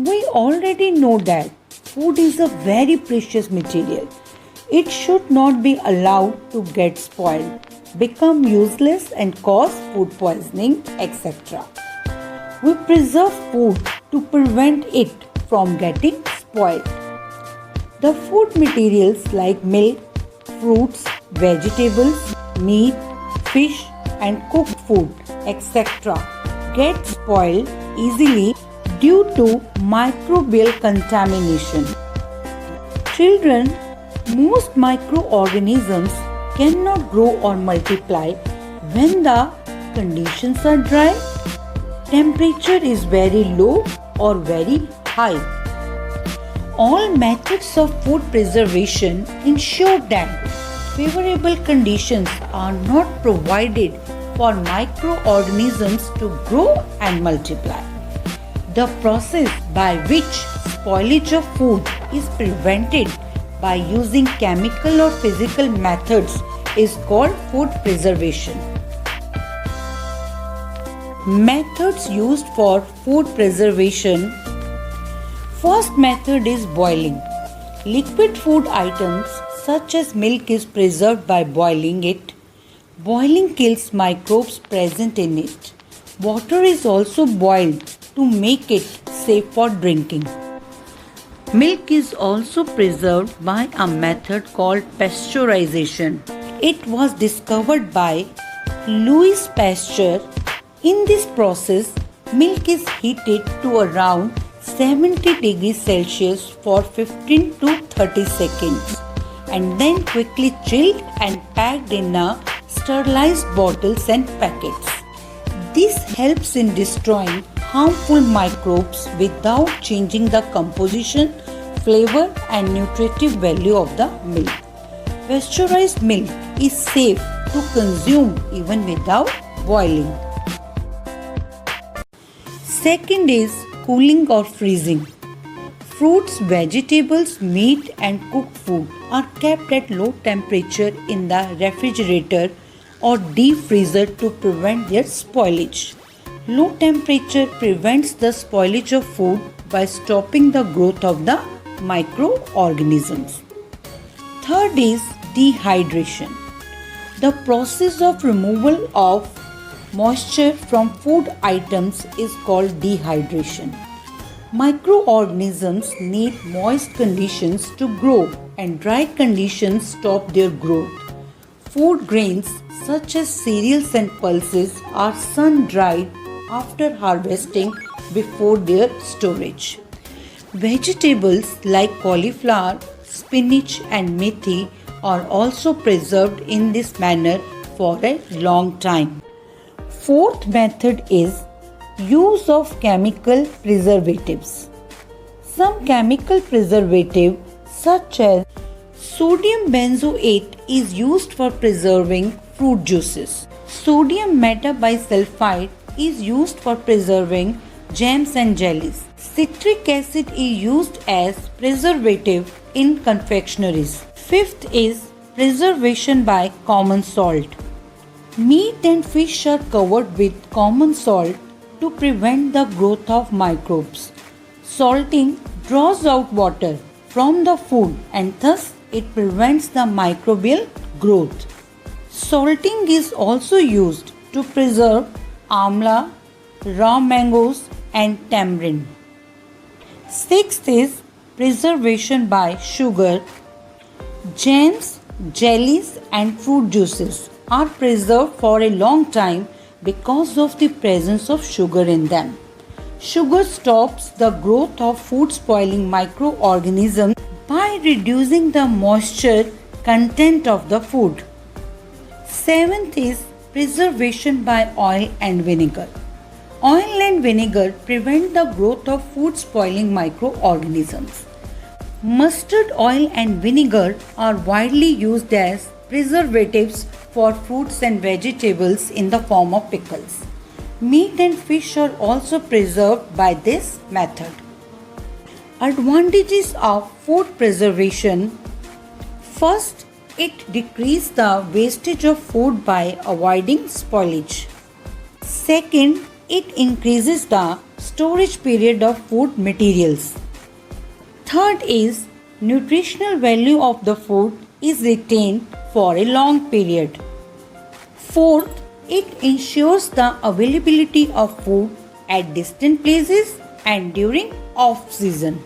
We already know that food is a very precious material. It should not be allowed to get spoiled, become useless and cause food poisoning, etc. We preserve food to prevent it from getting spoiled. The food materials like milk, fruits, vegetables, meat, fish and cooked food, etc. get spoiled easily due to microbial contamination. Children, most microorganisms cannot grow or multiply when the conditions are dry, temperature is very low or very high. All methods of food preservation ensure that favorable conditions are not provided for microorganisms to grow and multiply. The process by which spoilage of food is prevented by using chemical or physical methods is called food preservation. Methods used for food preservation. First method is boiling. Liquid food items such as milk is preserved by boiling it. Boiling kills microbes present in it. Water is also boiled to make it safe for drinking. Milk is also preserved by a method called pasteurization. It was discovered by Louis Pasteur. In this process, milk is heated to around 70 degrees Celsius for 15 to 30 seconds and then quickly chilled and packed in a sterilized bottles and packets. This helps in destroying harmful microbes without changing the composition, flavor and nutritive value of the milk. Pasteurized milk is safe to consume even without boiling. Second is cooling or freezing. Fruits, vegetables, meat and cooked food are kept at low temperature in the refrigerator or deep freezer to prevent their spoilage. Low temperature prevents the spoilage of food by stopping the growth of the microorganisms. Third is dehydration. The process of removal of moisture from food items is called dehydration. Microorganisms need moist conditions to grow and dry conditions stop their growth. Food grains such as cereals and pulses are sun-dried after harvesting before their storage. Vegetables like cauliflower, spinach and methi are also preserved in this manner for a long time. Fourth method is use of chemical preservatives. Some chemical preservative such as sodium benzoate is used for preserving fruit juices. Sodium metabisulfite is used for preserving jams and jellies. Citric acid is used as preservative in confectioneries. Fifth is preservation by common salt. Meat and fish are covered with common salt to prevent the growth of microbes. Salting draws out water from the food and thus it prevents the microbial growth. Salting is also used to preserve amla, raw mangoes and tamarind. Sixth is preservation by sugar. Jams, jellies and fruit juices are preserved for a long time because of the presence of sugar in them. Sugar stops the growth of food spoiling microorganisms by reducing the moisture content of the food. Seventh is preservation by oil and vinegar. Oil and vinegar prevent the growth of food spoiling microorganisms. Mustard oil and vinegar are widely used as preservatives for fruits and vegetables in the form of pickles. Meat and fish are also preserved by this method. Advantages of food preservation. First, it decreases the wastage of food by avoiding spoilage. Second, it increases the storage period of food materials. Third is nutritional value of the food is retained for a long period. Fourth, it ensures the availability of food at distant places and during off season.